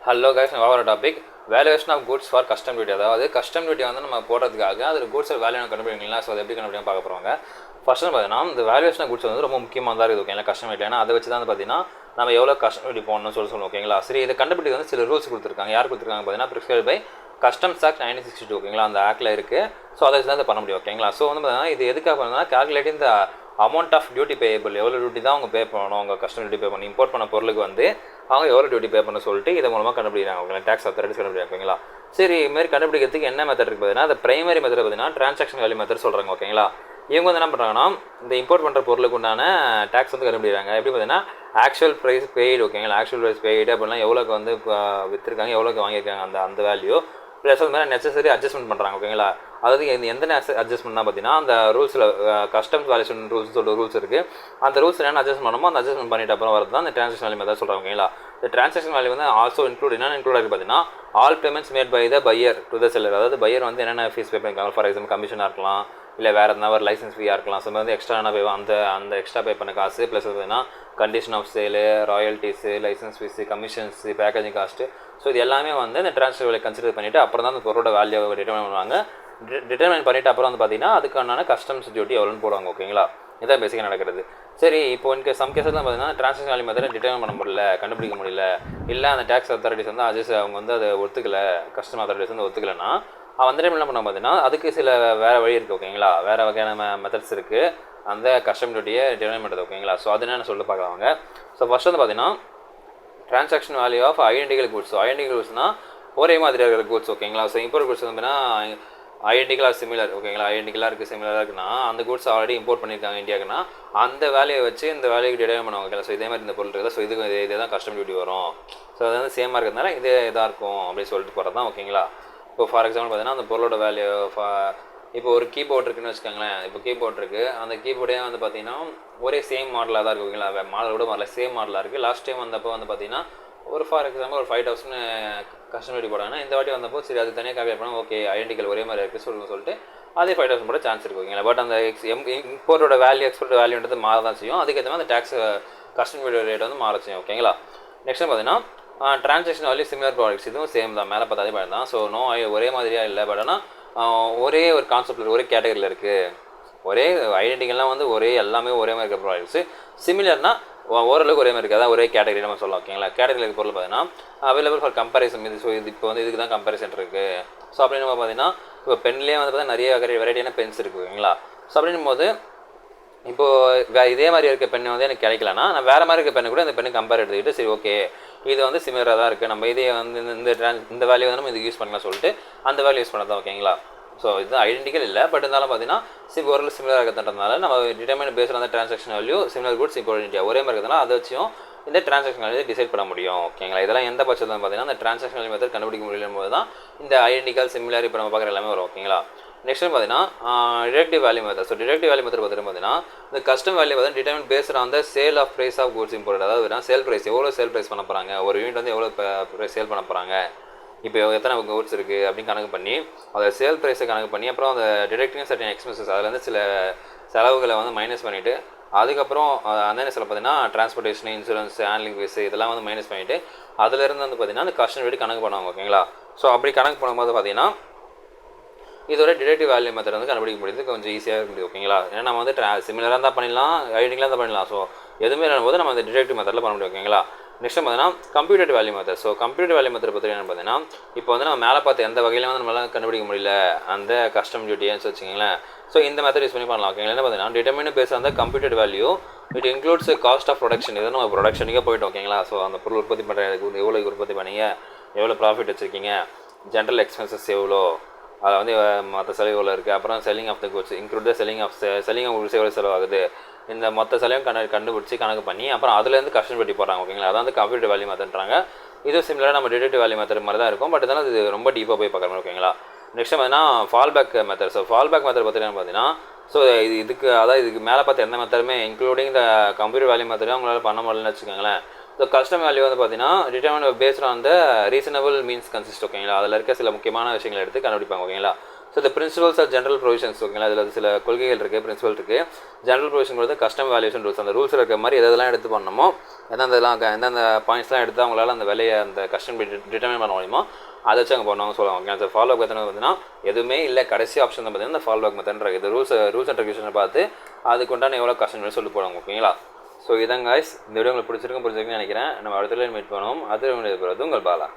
Hello guys, நம்ம பார்க்குற topic valuation of goods for custom duty. அதாவது கஸ்டம் டியூட்டி வந்து நம்ம போடுறதுக்காக அதில் குட்ஸ் வேல்யூ கண்டுபிடிங்களா. ஸோ அது எப்படி கண்டுபிடிக்க பார்க்க போகிறாங்க. ஃபர்ஸ்ட் பார்த்தீங்கன்னா இந்த வேல்யூவேஷன் ஆஃப் குட்ஸ் வந்து ரொம்ப முக்கியமாக தான் இருக்குது. ஓகேங்களா, கஸ்டம் டியூட்டி. ஏன்னா அதை வச்சு தான் பார்த்தீங்கன்னா நம்ம எவ்வளோ கஸ்டம் டியூட்டி போடணும்னு சொல்லுவோம். ஓகேங்களா, சரி இதை கண்டுபிடிக்க வந்து சில ரூல்ஸ் கொடுத்துருக்காங்க. யார் கொடுத்துருக்காங்க பார்த்தீங்கன்னா பிரிஸ்கிரைப் பை கஸ்டம்ஸ் ஆக்ட் 1962. ஓகேங்களா, அந்த ஆக்டில் இருக்குது. ஸோ அதை வச்சு தான் இதை பண்ண முடியும். ஓகேங்களா, ஸோ வந்து பார்த்தீங்கன்னா இது எதுக்காக பண்ணால் கால்குலேட்டிங் இந்த அமௌண்ட் ஆஃப் டியூட்டி பேயபிள், எவ்வளோ டியூட்டி தான் அவங்க பே பண்ணணும், அவங்க கஸ்டம் டியூட்டி பே பண்ணி இம்போர்ட் பண்ண பொருளுக்கு வந்து அவங்க எவ்வளோ டியூட்டி பே பண்ண சொல்லிட்டு இதை மூலமாக கண்டுபிடிக்கிறாங்க. ஓகேங்களா, டேக்ஸ் அத்தாரிட்டிஸ் கண்டுபிடிக்கிறாங்க. ஓகேங்களா, சரி இதுமாதிரி கண்டுபிடிக்கிறதுக்கு என்ன மெத்தட் இருக்குது பார்த்தீங்கன்னா அந்த பிரைமரி மெத்தட் பார்த்தீங்கன்னா டிரான்சாக்ஷன் வேல்யூ மெத்தட் சொல்கிறாங்க. ஓகேங்களா, இவங்க வந்து என்ன பண்ணுறாங்கன்னா இந்த இம்போர்ட் பண்ணுற பொருளுக்கு உண்டான டேக்ஸ் வந்து கண்டுபிடிக்கிறாங்க. எப்படி பார்த்தீங்கன்னா ஆக்சுவல் ப்ரைஸ் பெய்டு. ஓகேங்களா, ஆக்சுவல் ப்ரைஸ் பெய்டு அப்படின்னா எவ்வளோக்கு வந்து விற்றுருக்காங்க, எவ்வளோக்கு வாங்கியிருக்காங்க அந்த வேல்யூ ப்ளஸ் அது மாதிரி நெசசரி அட்ஜஸ்ட்மெண்ட் பண்ணுறாங்க. ஓகேங்களா, அதாவது எந்த அட்ஜஸ்ட்மெண்ட் தான் பார்த்தீங்கன்னா அந்த ரூல்ஸில் கஸ்டம்ஸ் வேல்யூஷன் ரூல்ஸ் சொல்கிற ரூல்ஸ் இருக்குது. அந்த ரூல்ஸ் என்ன அட்ஜஸ்ட் பண்ணணுமோ அந்த அட்ஜஸ்ட்மெண்ட் பண்ணிட்டு அப்புறம் வரது தான் இந்த டிரான்சாக்ஷன் வேல்யூ மெத்தட் சொல்கிறாங்க. ஓகேங்களா, இந்த டிரான்சாக்ஷன் வேல்யூ வந்து ஆல்சோ இன்க்ளூட் இருக்குது பார்த்தீங்கன்னா all payments made by the buyer to the seller. அதாவது பையர் வந்து என்னென்ன ஃபீஸ் பே பண்ணிருக்காங்க, ஃபார் எக்ஸாம்பிள் கமிஷனாக இருக்கலாம், இல்லை வேறு எதனா ஒரு லைசன்ஸ் ஃபீயாக இருக்கலாம். ஸோ வந்து எக்ஸ்ட்ரா என்ன பே அந்த எக்ஸ்ட்ரா பே பண்ண காசு ப்ளஸ் பார்த்தீங்கன்னா condition of sale, royalties, licence fees, commissions, packaging cost. So இது எல்லாமே வந்து இந்த டிரான்ஸ்ஃபர் வேலையை கன்சிடர் பண்ணிவிட்டு அப்புறம் தான் அந்த பொருளோட வேல்யூவை டிட்டர்மைன் பண்ணுவாங்க. டிட்டர்மைன் பண்ணிவிட்டு அப்புறம் வந்து பார்த்தீங்கன்னா அதுக்கான கஸ்டம்ஸ் டியூட்டி எவ்வளோன்னு போடுவாங்க. ஓகேங்களா, இதான் பேசிக்காக நடக்கிறது. சரி, இப்போ எனக்கு சம் கேஸஸ் தான் பார்த்தீங்கன்னா டிரான்சாக்ஷன் வேல்யூ மெத்தட் டிட்டர்மைன் பண்ண முடியல, கண்டுபிடிக்க முடியல, இல்லை அந்த டேக்ஸ் அத்தாரிட்டிஸ் வந்து அவங்க வந்து அதை ஒத்துக்கலை, கஸ்டம் அத்தாரிட்டிஸ் வந்து ஒத்துக்கலைன்னா அந்த டைம் என்ன பண்ண பார்த்தீங்கன்னா அதுக்கு சில வேறு வழி இருக்குது. ஓகேங்களா, வேறு வகையான மெத்தட்ஸ் இருக்குது அந்த கஸ்டம் டியூட்டியை டிட்டர்மைன் பண்ணுறது. ஓகேங்களா, ஸோ அது என்னென்னு சொல்லிட்டு பார்க்குறாங்க. ஸோ ஃபஸ்ட் வந்து பார்த்தீங்கன்னா transaction value of identical goods. Identical குட்ஸ்னால் ஒரே மாதிரியாக இருக்கிற குட்ஸ். ஓகேங்களா, ஸோ இம்போர்ட் குட்ஸ் வந்து ஐடென்டிக்கலாக சிமிலர். ஓகேங்களா, ஐடென்டிக்கலாக இருக்குது, சிமிலராக இருக்குன்னா அந்த குட்ஸ் ஆல்ரெடி இம்போர்ட் பண்ணியிருக்காங்க இந்தியாவுக்குன்னா அந்த வேலையை வச்சு இந்த வேலைக்கு டிட்டர்மைன் பண்ணுவாங்க. ஓகேங்களா, ஸோ இதே மாதிரி இந்த பொருள் இருக்குது, ஸோ இதுக்கு இதே தான் கஸ்டம் டியூட்டி வரும். ஸோ அது வந்து சேமாக இருக்கிறதுனால இதே இதாக இருக்கும் அப்படின்னு சொல்லிட்டு போகிறது தான். ஓகேங்களா, இப்போ ஃபார் எக்ஸாம்பிள் பார்த்தீங்கன்னா அந்த பொருளோட வேல்யூ இப்போ ஒரு கீபோர்ட் இருக்குன்னு வச்சுக்கோங்களேன். இப்போ கீபோர்ட் இருக்குது, அந்த கீபோர்டே வந்து பார்த்தீங்கன்னா ஒரே சேம் மாடலாக தான் இருக்குது. ஓகேங்களா, மாடல் கூட மாடல சேம் மாடலாக இருக்குது. லாஸ்ட் டைம் வந்தப்போ வந்து பார்த்தீங்கன்னா ஒரு ஃபார் எக்ஸாம்பிள் ஒரு 5000 கஸ்டம் டியூட்டி போடாங்கன்னா இந்த வாட்டி வந்தப்போ சரி அது தனியாக கால்குலேட் பண்ணால் ஓகே ஐடென்டிக்கல் ஒரே மாதிரி இருக்குது சொல்லிட்டு அதே 5000 போட சான்ஸ் இருக்குது. ஓகேங்களா, பட் அந்த இம்போர்ட்டோட வேல்யூ எக்ஸ்போர்ட் வேல்யூன்றது மாற தான் செய்யும். அதுக்கேற்ற மாதிரி அந்த டேக்ஸ் கஸ்டம் டியூட்டி ரேட் வந்து மாற செய்யும். ஓகேங்களா, நெக்ஸ்ட் பார்த்தீங்கன்னா டிரான்சாக்ஷன் வேல்யூ சிமிலர் ப்ராடக்ட்ஸ், இதுவும் சேம் தான், மேலே பார்த்தா அதே மாதிரி தான். ஸோ நோ ஒரே மாதிரியாக இல்லை, பட் ஆனால் ஒரே ஒரு கான்செப்டில் ஒரே கேட்டகரியில் இருக்குது. ஒரே ஐடென்டிக்கல்லாம் வந்து ஒரே எல்லாமே ஒரே மாதிரி இருக்க ப்ராடக்ட்ஸு. சிமிலர்னால் ஓரளவுக்கு ஒரே மாதிரி இருக்குது, அதான் ஒரே கேட்டகரி நம்ம சொல்லலாம். ஓகேங்களா, கேட்டகரியில் இருக்க பொருள் பார்த்தீங்கன்னா அவைலபிள் ஃபார் கம்பேரிசன். இது ஸோ இது இப்போ வந்து இதுக்கு தான் கம்பேரிசன் இருக்குது. ஸோ அப்படின்னு நம்ம பார்த்தீங்கன்னா இப்போ பென்லேயே வந்து பார்த்தீங்கன்னா நிறைய வெரைட்டியான பென்ஸ் இருக்குது. ஓகேங்களா, ஸோ அப்படின்னும் போது இப்போது இதே மாதிரி இருக்க பெண்ணு வந்து எனக்கு கிடைக்கலன்னா நான் வேறு மாதிரி இருக்க பெண்ணு கூட இந்த பெண்ணு கம்பேர் எடுத்துக்கிட்டு சரி ஓகே இது வந்து சிமிலராக தான் இருக்குது, நம்ம இதே வந்து இந்த வேல்யூ வந்து நம்ம இதுக்கு யூஸ் பண்ணலாம் சொல்லிட்டு அந்த வேல்யூ யூஸ் பண்ணதான். ஓகேங்களா, ஸோ இது ஐடென்டிக்கல் இல்லை, பட் இருந்தாலும் பார்த்தீங்கன்னா ஓரளவு சிமிலராக இருக்கிறதுனால நம்ம determine based on transaction value similar goods import India ஒரே மாதிரி இருக்கிறதுனால அதை வச்சும் இந்த டிரான்சாக்ஷன் வேல்யூ டிசைட் பண்ண முடியும். ஓகேங்களா, இதெல்லாம் எந்த பட்சத்தில் பார்த்தீங்கன்னா அந்த டிரான்சாக்ஷன் வேல்யூ மெத்தட் கண்டுபிடிக்க முடியும் போது தான் இந்த ஐடென்டிக்கல் சிமிலர் இப்போ நம்ம பார்க்குற எல்லாமே வரும். ஓகேங்களா, நெக்ஸ்ட் பார்த்தீங்கன்னா deductive value method. So deductive value method பார்த்தீங்கன்னா இந்த கஸ்டம் வேல்யூ வந்து determine based on the sale of price of goods import. அதாவது சேல் ப்ரைஸ் எவ்வளோ சேல் ப்ரைஸ் பண்ண போகிறாங்க, ஒரு யூனிட் வந்து எவ்வளோ சேல் பண்ண போகிறாங்க, இப்போ எத்தனை குட்ஸ் இருக்குது அப்படின்னு கணக்கு பண்ணி அதை சேல் ப்ரைஸை கணக்கு பண்ணி அப்புறம் அந்த டிடக்டிங் சர்டன் எக்ஸ்பென்சஸ் அதில் வந்து சில செலவுகளை வந்து மைனஸ் பண்ணிவிட்டு அதுக்கப்புறம் அந்த சில பார்த்தீங்கன்னா டிரான்ஸ்போர்ட்டேஷன், இன்சூரன்ஸ், ஹேண்ட்லிங் ஃபீஸ் இதெல்லாம் வந்து மைனஸ் பண்ணிவிட்டு அதிலேருந்து வந்து பார்த்தீங்கன்னா அந்த கஸ்டம் டியூட்டி கணக்கு பண்ணுவாங்க. ஓகேங்களா, ஸோ அப்படி கணக்கு பண்ணும்போது பார்த்தீங்கன்னா இதோட டிடக்டிவ் வேல்யூ மெத்தட் வந்து கண்டுபிடிக்க முடியுது, கொஞ்சம் ஈஸியாக இருக்குது. ஓகேங்களா, ஏன்னா நம்ம வந்து சிமிலராக தான் பண்ணிடலாம், ஐடென்டிக்கலாக தான் பண்ணிடலாம். ஸோ எதுவுமே இல்லைன்னு நம்ம அந்த டிடக்டிவ் மெத்தடில் பண்ண முடியும். ஓகேங்களா, நெக்ஸ்ட் பார்த்தீங்கன்னா computer value method. So computer value method பற்றி என்ன பார்த்தீங்கன்னா இப்போ வந்து நம்ம மேலே பார்த்து எந்த வகையிலும் வந்து நம்மளால் கண்டுபிடிக்க முடியல அந்த கஸ்டம் டியூட்டின்னு வச்சுக்கோங்களேன். ஸோ இந்த மெத்தட் யூஸ் பண்ணி பண்ணலாம். ஓகேங்களா, என்ன பார்த்தீங்கன்னா டிட்டர்மைன் பேஸ் அந்த computer value it includes cost of production. இது நம்ம ப்ரொடக்ஷனுக்கே போய்ட்டோம். ஓகேங்களா, ஸோ அந்த பொருள் உற்பத்தி பண்ணுறதுக்கு எவ்வளோ உற்பத்தி பண்ணீங்க, எவ்வளோ ப்ராஃபிட் வச்சுருக்கீங்க, ஜென்ரல் எக்ஸ்பென்சஸ் எவ்வளோ, அதில் வந்து மற்ற செலவு எவ்வளோ இருக்குது, அப்புறம் selling of the goods include selling of goods எவ்வளோ செலவாகுது, இந்த மொத்த செலவையும் கண்டுபிடிச்சி கணக்கு பண்ணி அப்புறம் அதுலேருந்து கஸ்டம் டியூட்டி போடுறாங்க. ஓகேங்களா, அதான் வந்து கம்ப்யூட்டர் வேல்யூ மெத்தட்ன்றாங்க. இது சிமிலராக நம்ம டிடக்டிவ் வேல்யூ மெத்தட் மாதிரி தான் இருக்கும், பட் இதெல்லாம் இது ரொம்ப டீப்பாக போய் பார்க்குறோம். ஓகேங்களா, நெக்ஸ்ட் பார்த்தீங்கன்னா fall back method. So fall back method பார்த்தீங்கன்னா ஸோ இதுக்கு மேலே பார்த்து எந்த மெத்தடுமே இன்க்ளூடிங் இந்த கம்ப்யூட்டர் வேல்யூ மெத்தடும் அவங்களால பண்ண முடியலன்னு வச்சுக்கோங்களேன். ஸோ கஸ்டம் வேல்யூ வந்து பார்த்தீங்கன்னா determine based on the reasonable means consist. ஓகேங்களா, அதில் இருக்க சில முக்கியமான விஷயங்களை எடுத்து கண்டுபிடிப்பாங்க. ஓகேங்களா, ஸோ இந்த பிரின்சிபல்ஸ் ஆர் ஜென்ரல் ப்ரொவிஷன்ஸ் ஓகேங்களா, அதில் சில கொள்கைகள் இருக்குது, பிரின்சிபல் இருக்குது. General provision custom valuation rules, அந்த ரூல்ஸில் இருக்க மாதிரி எதெல்லாம் எடுத்து பண்ணணுமோ, எந்தெந்த பாயிண்ட்ஸ்லாம் எடுத்து அவங்களால அந்த விலையை அந்த கஸ்டம் டிட்டர்மைன் பண்ண முடியுமோ அதை வச்சு அங்கே பண்ணுவாங்க சொல்லுவாங்க. ஓகே, அந்த ஃபாலோ மெத்தட் பார்த்தீங்கன்னா எதுவுமே இல்லை, கடைசி ஆப்ஷன் தான் பார்த்தீங்கன்னா இந்த ஃபாலோ மெத்தட் இது ரூல்ஸ் அண்ட் ரெகுலேஷனை பார்த்து அதுக்கு உண்டான எவ்வளோ கஸ்டம் சொல்லி போடுவாங்க. ஓகேங்களா, ஸோ இதான் guys, இந்த வீடியோ உங்களுக்கு பிடிச்சிருக்குன்னு நினைக்கிறேன். நம்ம அடுத்த மீட் பண்ணுவோம். அது உங்கள் பாலா.